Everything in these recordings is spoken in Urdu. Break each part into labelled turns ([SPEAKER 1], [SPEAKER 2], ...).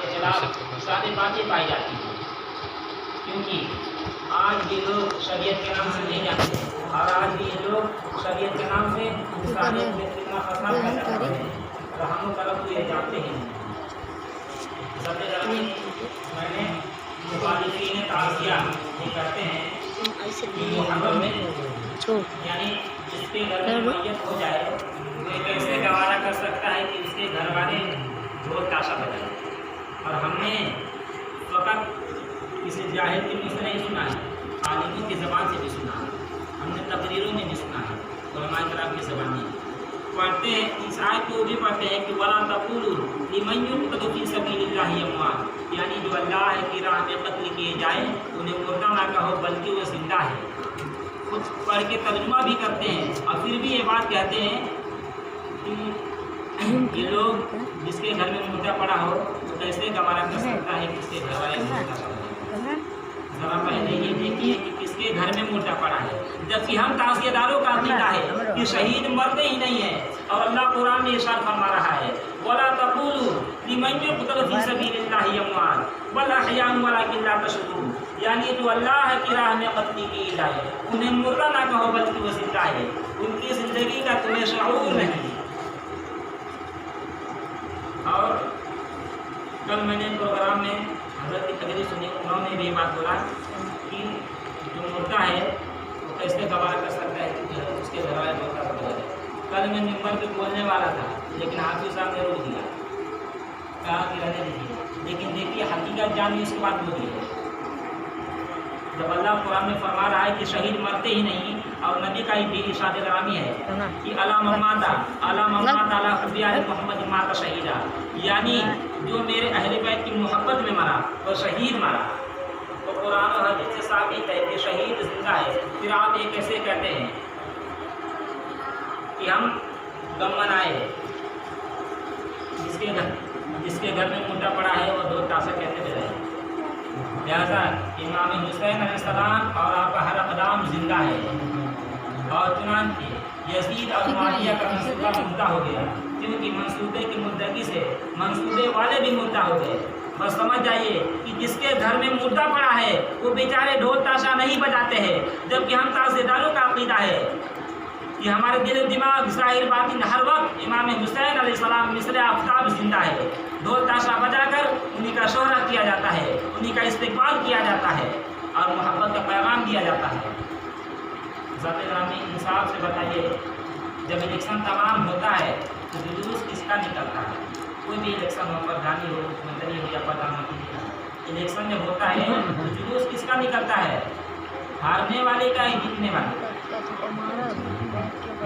[SPEAKER 1] کے خلاف ساری باتیں پائی جاتی ہیں، کیونکہ آج یہ لوگ شریعت کے نام سے نہیں جانتے اور آج بھی یہ لوگ شریعت کے نام سے انسانیت میں کتنا فساد پیدا کر رہے ہیں، رحم و کرم کو یہ جانتے ہیں۔ میں نے مخالفین تعزیہ یہ کہتے ہیں کہ محرم میں یعنی جس کے گھر میں میت ہو جائے وہ کیسے گوارا کر سکتا ہے کہ اس کے گھر والے ڈھول تاشا بجائیں، اور ہم نے فقط کسی جاہل کے منہ سے نہیں سنا ہے، عالموں کی زبان سے بھی سنا ہے، ہم نے تقریروں میں بھی سنا ہے، علماء کرام کی زبان میں پڑھتے ہیں۔ اس آیت کو بھی پڑھتے ہیں کہ وَلَا تَقُولُوا لِمَن يُقْتَلُ فِي سَبِيلِ اللَّهِ أَمْوَاتٌ، یعنی جو اللہ کی راہ میں قتل کیے جائیں انہیں مردہ نہ کہو بلکہ وہ زندہ ہے۔ خود پڑھ کے ترجمہ بھی کرتے ہیں اور پھر بھی یہ بات کہتے ہیں کہ یہ لوگ جس کے گھر میں مردہ پڑا ہو وہ کیسے گوارا کر سکتا ہے کہ اس کے گھر والے مردہ پڑا ہے۔ ذرا پہلے یہ دیکھیے کہ کس کے گھر میں مردہ پڑا ہے، جبکہ ہم تعزیہ داروں کا عقیدہ ہے کہ شہید مرتے ہی نہیں ہیں، اور اللہ قرآن میں ارشاد فرما رہا ہے وَلَا تَقُولُوا لِمَن يُقْتَلُ فِي سَبِيلِ اللَّهِ أَمْوَاتٌ بَلْ أَحْيَاءٌ وَلَٰكِن لَّا تَشْعُرُونَ، یعنی جو اللہ کی راہ میں قتل کیے جائے انہیں مردہ نہ کہو بلکہ وہ زندہ ہے، ان کی زندگی کا تمہیں شعور نہیں۔ اور کل میں نے پروگرام میں حضرت کی تقریر سنی، انہوں نے بھی یہ بات بولا کہ جو مردہ ہے وہ کیسے گوارا کر سکتا ہے کہ اس کے گھر والے مردہ پڑ جائے۔ کل میں ممبر پہ بولنے والا تھا لیکن حافظ صاحب نے روک دیا، کہا کہ رہنے دیجیے، لیکن دیکھیے حقیقت جانی اس کے بعد بولی ہے۔ جب اللہ قرآن میں فرما رہا ہے کہ شہید مرتے ہی نہیں، اور نبی کا بھی ارشاد گرامی ہے کہ علام ماتا علی حبیار محمد ماتا شہیدہ، یعنی جو میرے اہل بیت کی محبت میں مرا وہ شہید مرا۔ تو قرآن اور حدیث سے ثابت ہے کہ شہید زندہ ہے، پھر آپ یہ کیسے کہتے ہیں کہ ہم غم منائے؟ جس کے گھر میں مردہ پڑا ہے وہ دو تاسا کہتے ہوئے رہے۔ لہذا امام حسین علیہ السلام اور آپ کا ہر اقدام زندہ ہے، اور چنانچہ یزید اور معاویہ کا منصوبہ مردہ ہو گیا، کیونکہ منصوبے کی مردگی سے منصوبے والے بھی مردہ ہو گئے۔ بس سمجھ جائیے کہ جس کے گھر میں مردہ پڑا ہے وہ بیچارے ڈھول تاشا نہیں بجاتے ہیں، جبکہ ہم تعزیہ داروں کا عقیدہ ہے کہ ہمارے دل و دماغ ظاہر باطن ہر وقت امام حسین علیہ السلام مثل آفتاب زندہ ہے۔ ڈھول تاشا بجا کر انہی کا شہرہ کیا جاتا ہے، انہی کا استقبال کیا جاتا ہے اور محبت کا پیغام دیا جاتا ہے۔ ذات گرامی انصاف سے بتائیے، جب الیکشن تمام ہوتا ہے تو جلوس کس کا نکلتا ہے؟ کوئی بھی الیکشن ہو، پردھانی ہو، مکھ منتری ہو یا پردھان منتری کا الیکشن جب ہوتا ہے تو جلوس کس کا نکلتا ہے؟ ہارنے والے کا ہی جیتنے والے کا؟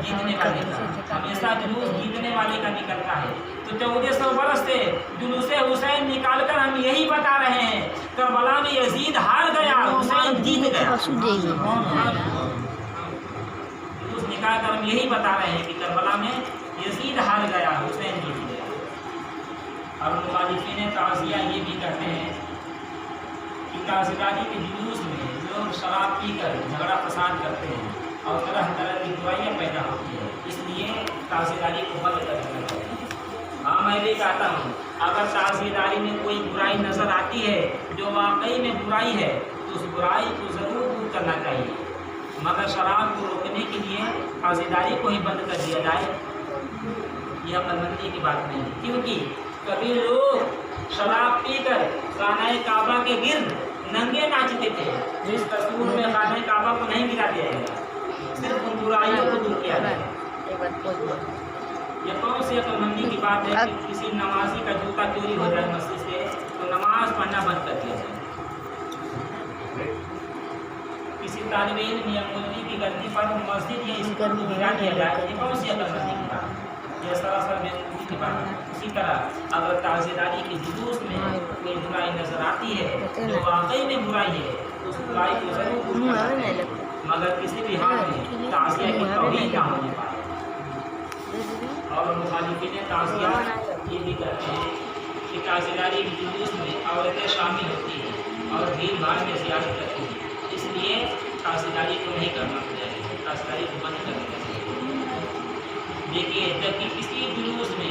[SPEAKER 1] جیتنے والے کا، ہمیشہ جلوس جیتنے والے کا نکلتا ہے۔ تو 1400 برس سے جلوس حسین نکال کر ہم یہی بتا رہے ہیں کربلا میں یزید ہار گیا، حسین جیت گیا۔ جلوس نکال کر ہم یہی بتا رہے ہیں کہ کربلا میں یزید ہار گیا، حسین جیت گیا۔ اور مخالفین تعزیہ یہ بھی کہتے ہیں کہ تعزیداری کے جلوس میں لوگ شراب پی کر جھگڑا فساد کرتے ہیں اور طرح طرح کی برائیاں پیدا ہوتی ہیں، اس لیے تعزیداری کو بند کر دیا جائے۔ ہاں میں بھی کہتا ہوں اگر تعزیداری میں کوئی برائی نظر آتی ہے جو واقعی میں برائی ہے تو اس برائی کو ضرور دور کرنا چاہیے، مگر شراب کو روکنے کے لیے تعزیداری کو ہی بند کر دیا جائے یہ عقل مندی کی بات نہیں ہے، کیونکہ کبھی لوگ شراب پی کر خانہ کعبہ کے گرد ننگے ناچتے تھے، جس تصور میں خانہ کعبہ کو نہیں گرا دیا گیا، صرف ان برائیوں کو دور کیا جائے۔ یہ کون سی عقل مندی کی بات ہے کہ کسی نمازی کا جوتا چوری ہو جائے مسجد سے تو نماز پڑھنا بند کر دیا جائے، کسی طالب علم یا مولوی کی غلطی پر مسجد یا اسکول کو گرا دیا جائے، یہ کون سی عقل مندی کی بات ہے؟ یہ سراسر بیوقوفی کی بات ہے۔ اسی طرح اگر تعزیداری کے جلوس میں کوئی برائی نظر آتی ہے جو واقعی میں برائی ہے تو اس برائی کو ضرور دور کرنا چاہیے، مگر کسی بھی حال میں تعزیہ کی توہین نہ ہونے پائے۔ اور مخالفین تعزیہ یہ بھی کہتے ہیں کہ تعزیداری کے جلوس میں عورتیں شامل ہوتی ہیں اور بھیڑ بھاڑ میں زیادت کرتی ہیں، اس لیے تعزیداری کو نہیں کرنا چاہیے، تعزیداری کو بند کرنا چاہیے۔ دیکھیے جبکہ کسی جلوس میں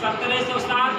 [SPEAKER 1] 1707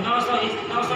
[SPEAKER 1] 900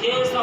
[SPEAKER 1] 600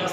[SPEAKER 1] 10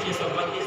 [SPEAKER 1] 632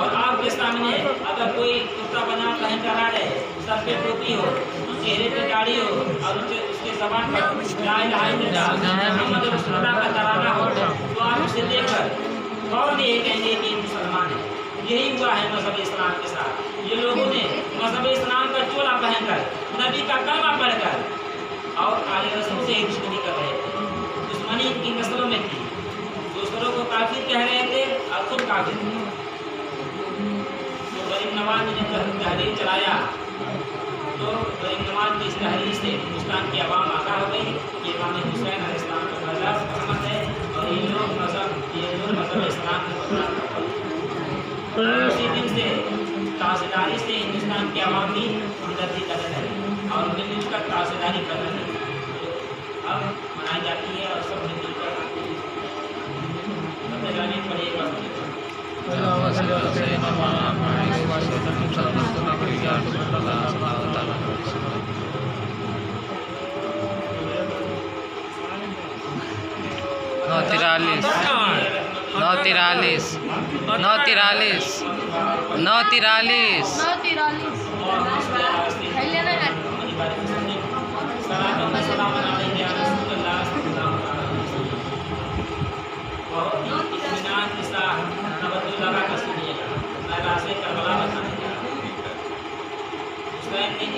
[SPEAKER 1] اور آپ کے سامنے اگر کوئی کرتا پاجامہ پہن کر آ جائے، سر پہ ٹوپی ہو، چہرے پہ داڑھی ہو اور اس کے زبان پر لا الہ الا اللہ محمد رسول اللہ کا ترانہ ہو، تو آپ اسے دیکھ کر فوراً یہ کہیں گے کہ یہ مسلمان ہے۔ یہی ہوا ہے مذہب اسلام کے ساتھ۔ یہ لوگوں نے مذہب اسلام کا چولا پہن کر، نبی کا کلمہ پڑھ کر اور آل رسول سے دشمنی کر رہے تھے۔ دشمنی ان کی نسلوں میں تھی، دوسروں کو کافر کہہ رہے تھے اور خود کافر تھے۔ تو غریب نواز نے جب تحریر چلایا تو غریب نواز کی اس تحریر سے ہندوستان کی عوام آگاہ ہو گئی کہ امام حسین علیہ السلام کا مذہب محمد ہے اور یہ لوگ مذہب اسلام کے خلاف ہیں۔ اسی دن سے تاثیرداری سے ہندوستان کی عوام بھی ہمدردی کر رہے ہیں اور مل جل کر تاثیرداری کر رہے ہیں۔ اب منائی جاتی ہے اور سب مل جل کر جانے پڑے گا۔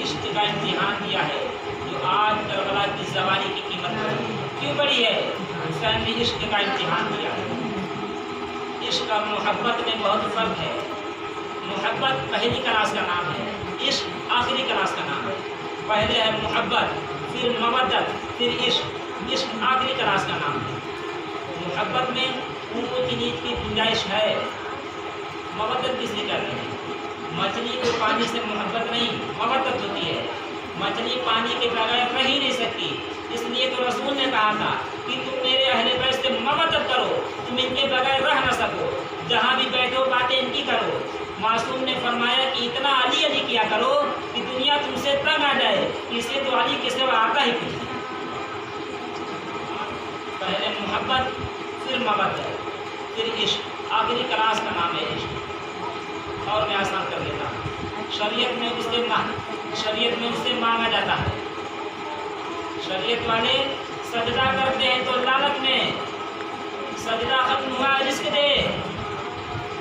[SPEAKER 1] عشق کا امتحان دیا ہے جو آج کربلا کی زواری کی قیمت بڑھی۔ کیوں بڑھی ہے؟ حسین نے عشق کا امتحان دیا ہے۔ عشق اور محبت میں بہت فرق ہے۔ محبت پہلی کلاس کا نام ہے، عشق آخری کلاس کا نام ہے۔ پہلے ہے محبت، پھر مودت، پھر عشق۔ عشق آخری کلاس کا نام ہے۔ محبت میں اونچ نیچ کی گنجائش ہے، مودت کس لیے کرتے ہیں؟ مچھلی کو پانی سے محبت نہیں، مودت ہوتی ہے۔ مچھلی پانی کے بغیر رہ ہی نہیں سکتی، اس لیے تو رسول نے کہا تھا کہ تم میرے اہل بیت سے مودت کرو، تم ان کے بغیر رہ نہ سکو، جہاں بھی بیٹھو باتیں ان کی کرو۔ معصوم نے فرمایا کہ اتنا علی علی کیا کرو کہ دنیا تم سے تنگ آ جائے، اسے تو علی کے سوا آتا ہی کچھ نہیں۔ پہلے محبت، پھر مودت، پھر عشق۔ آخری کلاس کا نام ہے عشق۔ اور میں آسان کر دیتا ہوں، شریعت میں اس سے مانگا جاتا ہے۔ شریعت والے سجدہ کرتے ہیں تو لالت میں، سجدہ ختم ہوا رزق دے،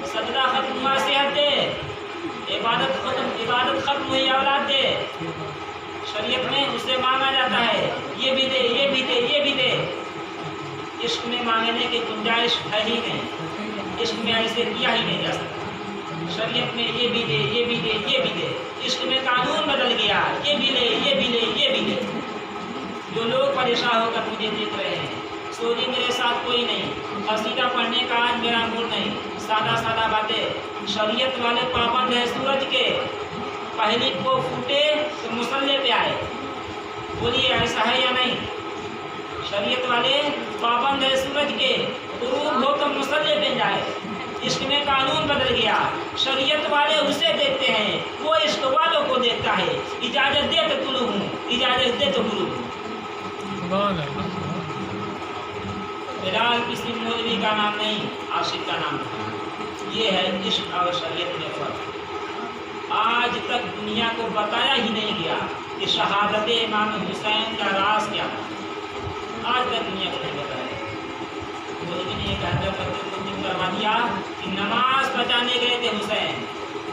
[SPEAKER 1] سجدہ ختم ہوا صحت دے، عبادت ختم ہوئی اولاد دے۔ شریعت میں اس سے مانگا جاتا ہے یہ بھی دے، یہ بھی دے، یہ بھی دے۔ عشق میں مانگنے کی گنجائش ہے ہی نہیں، عشق میں ایسے کیا ہی نہیں جا سکتا۔ شریعت میں یہ بھی دے، یہ بھی دے، یہ بھی دے۔ عشق میں قانون بدل گیا، یہ بھی لے، یہ بھی لے، یہ بھی دے۔ جو لوگ پریشان ہو کر مجھے دیکھ رہے ہیں، سوری میرے ساتھ کوئی نہیں، قصیدہ پڑھنے کا آج میرا موڈ نہیں، سادہ سادہ باتیں۔ شریعت والے پابند ہے سورج کے، پہلی کو پھوٹے تو مصلے پہ آئے، بولیے ایسا ہے یا نہیں؟ شریعت والے پابند ہے سورج کے، غروب ہو تو مصلے پہ جائے۔ عشق میں قانون بدل گیا، شریعت والے اسے دیکھتے ہیں، وہ عشق والوں کو دیکھتا ہے۔ اجازت دے تو طلوع ہوں، اجازت دے تو غروب ہوں۔ بلال کسی مولوی کا نام نہیں، عاشق کا نام ہے۔ یہ ہے عشق اور شریعت میں فرق۔ آج تک دنیا کو بتایا ہی نہیں گیا کہ شہادت امام حسین کا راز کیا تھا۔ آج تک دنیا کو نہیں بتایا۔ مولوی نے ایک حضرت کروا دیا کہ نماز بچانے گئے تھے حسین،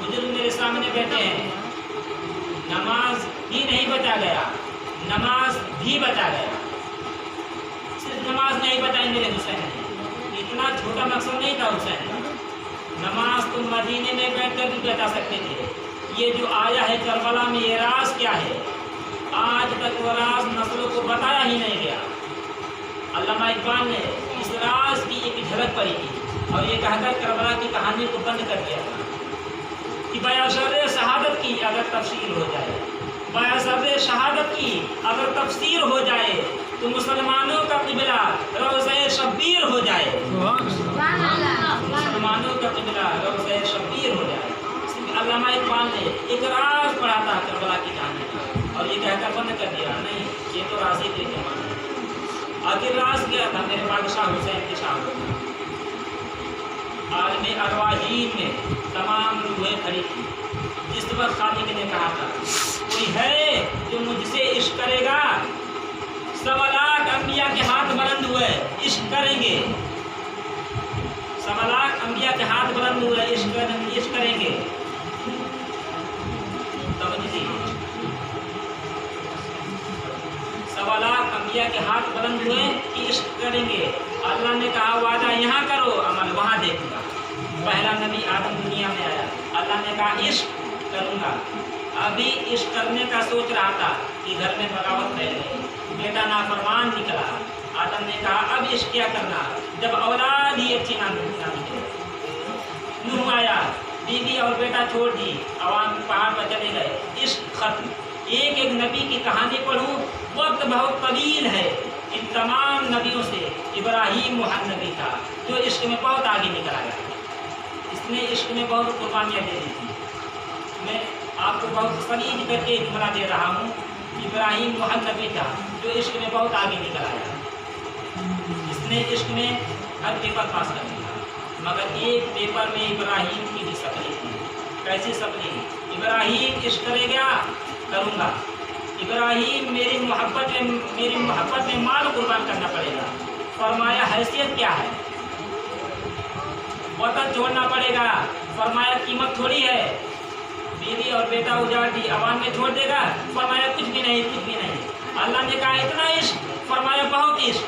[SPEAKER 1] بزرگ میرے سامنے بیٹھے ہیں، نماز بھی نہیں بچا گیا، نماز بھی بچا گیا۔ صرف نماز نہیں بچائی میرے حسین نے، اتنا چھوٹا مقصد نہیں تھا حسین کا۔ نماز تم مدینے میں بیٹھ کر بھی بچا سکتے تھے۔ یہ جو آیا ہے کربلا میں، یہ راز کیا ہے؟ آج تک وہ راز نسلوں کو بتایا ہی نہیں گیا۔ علامہ اقبال نے اس راز کی ایک جھلک پڑی تھی اور یہ کہہ کر کربلا کی کہانی کو بند کر دیا تھا کہ بیاشر شہادت کی اگر تفسیر ہو جائے، بیاشر شہادت کی اگر تفسیر ہو جائے تو مسلمانوں کا قبلہ روضہ شبیر ہو جائے، مسلمانوں کا قبلہ روضہ شبیر ہو جائے۔ علامہ اقبال نے ایک راز پڑھا تھا کربلا کی کہانی کا اور یہ کہہ کر بند کر دیا، نہیں یہ تو راز ہی کے زمانے آخر راز کیا تھا؟ میرے بادشاہ حسین کی شہادت۔ عالم ارواحین میں تمام روحیں کھڑی تھی. جس وقت خالق نے کہا تھا کوئی ہے جو مجھ سے عشق کرے گا، 1.25 لاکھ انبیاء کے ہاتھ بلند ہوئے عشق کریں گے. 1.25 لاکھ انبیاء کے ہاتھ بلند ہوئے عشق کریں گے. توجہ دیجیے، 1.25 لاکھ انبیاء کے ہاتھ بلند ہوئے کہ عشق کریں گے. اللہ نے کہا وعدہ یہاں کرو، عمل وہاں دیکھوں گا. پہلا نبی آدم دنیا میں آیا، اللہ نے کہا عشق کروں گا. ابھی عشق کرنے کا سوچ رہا تھا کہ گھر میں بغاوت پھیل گئی، بیٹا نافرمان نکلا. آدم نے کہا اب عشق کیا کرنا جب اولاد ہی اچھی نہ نکلے. نوح آیا، بیوی اور بیٹا چھوڑ دی، عوام پہاڑ پر چلے گئے، عشق ختم. ایک ایک نبی کی کہانی پڑھوں وقت بہت طویل ہے. ان تمام نبیوں سے ابراہیم محمد نبی تھا جو عشق میں بہت آگے نکل آیا. اس نے عشق میں بہت قربانیاں دے دی تھی. میں آپ کو بہت سلیج کر کے جملہ دے رہا ہوں. ابراہیم محمد نبی تھا جو عشق میں بہت آگے نکل آیا. اس نے عشق میں ہر پیپر پاس کر دیا، مگر ایک پیپر میں ابراہیم کی بھی سپلی تھی. کیسی سپلی؟ ابراہیم عشق کرے گا کروں گا. ابراہیم میری محبت میں مال قربان کرنا پڑے گا. فرمایا حیثیت کیا ہے؟ وطن چھوڑنا پڑے گا. فرمایا قیمت تھوڑی ہے. بیوی اور بیٹا اجاڑ دی، عوام میں چھوڑ دے گا. فرمایا کچھ بھی نہیں، کچھ بھی نہیں. اللہ نے کہا اتنا عشق؟ فرمایا بہت عشق.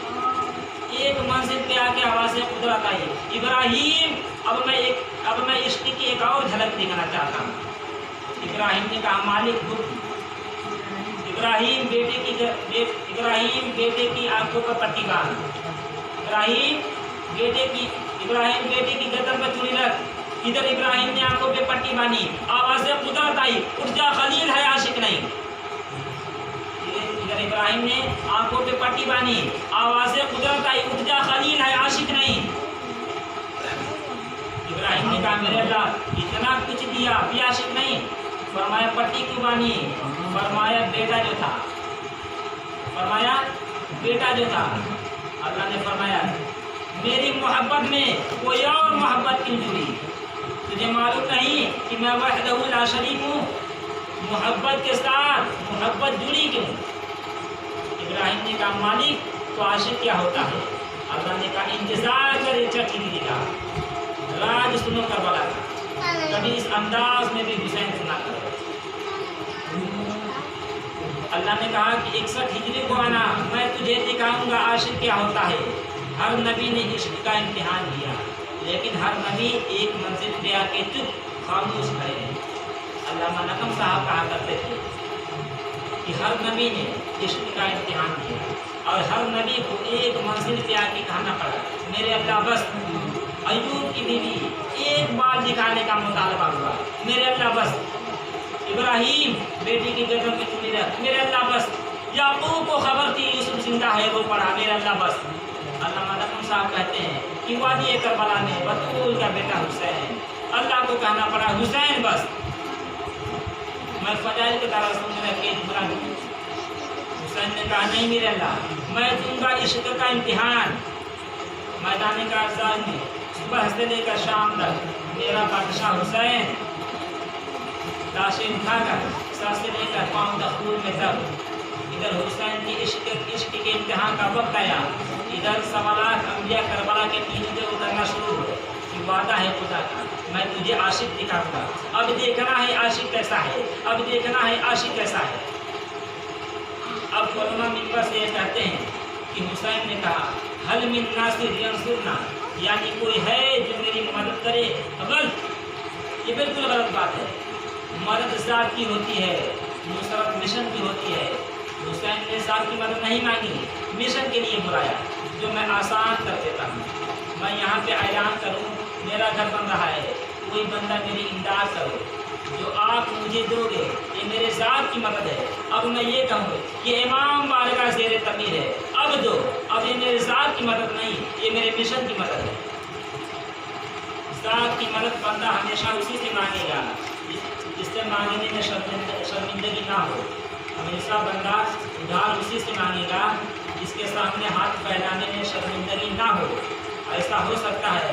[SPEAKER 1] ایک منزل پہ آ کے آواز قدرت آئی، ابراہیم اب میں عشق کی ایک اور جھلک دکھانا چاہتا ہوں. ابراہیم نے کہا مالک حکم. ابراہیم بیٹے کی آنکھوں پر پٹی باندھ. ابراہیم بیٹے کی گردن پر چوری رکھ. ادھر ابراہیم نے آنکھوں پہ پٹی باندھی، آواز قدرت آئی اٹھ جا خلیل ہے عاشق نہیں. ادھر ابراہیم نے آنکھوں پہ پٹی باندھی، آواز قدرت آئی اٹھ جا خلیل ہے عاشق نہیں. ابراہیم نے کہا میرے اللہ اتنا کچھ دیا بھی عاشق نہیں. فرمایا پٹی کیوں باندھی؟ فرمایا بیٹا جو تھا. اللہ نے فرمایا میری محبت میں کوئی اور محبت کیوں جڑی؟ تجھے معلوم نہیں کہ میں وحدہ لا شریک ہوں؟ محبت کے ساتھ محبت جڑی کیوں؟ ابراہیم نے کہا مالک تو عاشق کیا ہوتا ہے؟ اللہ نے کہا انتظار کر چٹھی دکھا. راج سنو کربلا کا، کبھی اس انداز میں بھی حسین سنا کرو. اللہ نے کہا کہ 61 ہجری کو آنا، میں تجھے دکھاؤں گا عاشق کیا ہوتا ہے. ہر نبی نے عشق کا امتحان لیا، لیکن ہر نبی ایک منزل پہ آ کے چپ خاموش کھڑے ہیں. علامہ نقم صاحب کہا کرتے تھے کہ ہر نبی نے عشق کا امتحان لیا اور ہر نبی کو ایک منزل پہ آ کے کہنا پڑا میرے اللہ بس. ایوب کی بیوی ایک بار دکھانے کا مطالبہ ہوا، میرے اللہ بس. ابراہیم بیٹی کی گردن پہ چوری رکھ، میرے اللہ بس. یعقوب کو خبر تھی یوسف زندہ ہے، وہ پڑھا، میرے اللہ بس. علامہ نقم صاحب کہتے ہیں کہ وادی کربلا میں بطول کا بیٹا حسین، اللہ کو کہنا پڑا حسین بس. میں فضائل کے طرح سمجھنا کہ حسین نے کہا نہیں میرے اللہ میں دوں گا عشق کا امتحان. میدان کارزار میں صبح سے لے کر شام تک میرا بادشاہ حسین لاشیں اٹھا کر سر سے لے کر پاؤں دخول میں تک. ادھر حسین کی عشق کے امتحان کا وقت آیا، ادھر 1.25 لاکھ انبیاء کربلا کے پیچھے اترنا شروع ہوئے کہ وعدہ ہے خدا کا میں تجھے عاشق دکھاؤں گا. اب دیکھنا ہے عاشق کیسا ہے، اب دیکھنا ہے عاشق کیسا ہے. اب علماء منبر سے یہ کہتے ہیں کہ حسین نے کہا حل من ناصر ینصرنا، یعنی کوئی ہے جو میری مدد کرے. غلط، یہ بالکل غلط بات ہے. مدد ذات کی ہوتی ہے، نصرت مشن کی ہوتی ہے. حسین نے ذات کی مدد نہیں مانگی، مشن کے لیے بلایا جو میں آسان کر دیتا ہوں. میں یہاں پہ اعلان کروں میرا گھر بن رہا ہے، کوئی بندہ میری امداد کرو. جو آپ مجھے دو گے یہ میرے ذات کی مدد ہے. اب میں یہ کہوں کہ امام بارگاہ زیر تعمیر ہے، اب دو. اب یہ میرے ذات کی مدد نہیں، یہ میرے مشن کی مدد ہے. ذات کی مدد بندہ ہمیشہ اسی سے مانگے گا جس سے مانگنے میں شرمندگی نہ ہو. ہمیشہ بندہ ادھار اسی سے مانگے گا جس کے سامنے ہاتھ پھیلانے میں شرمندگی نہ ہو. ایسا ہو سکتا ہے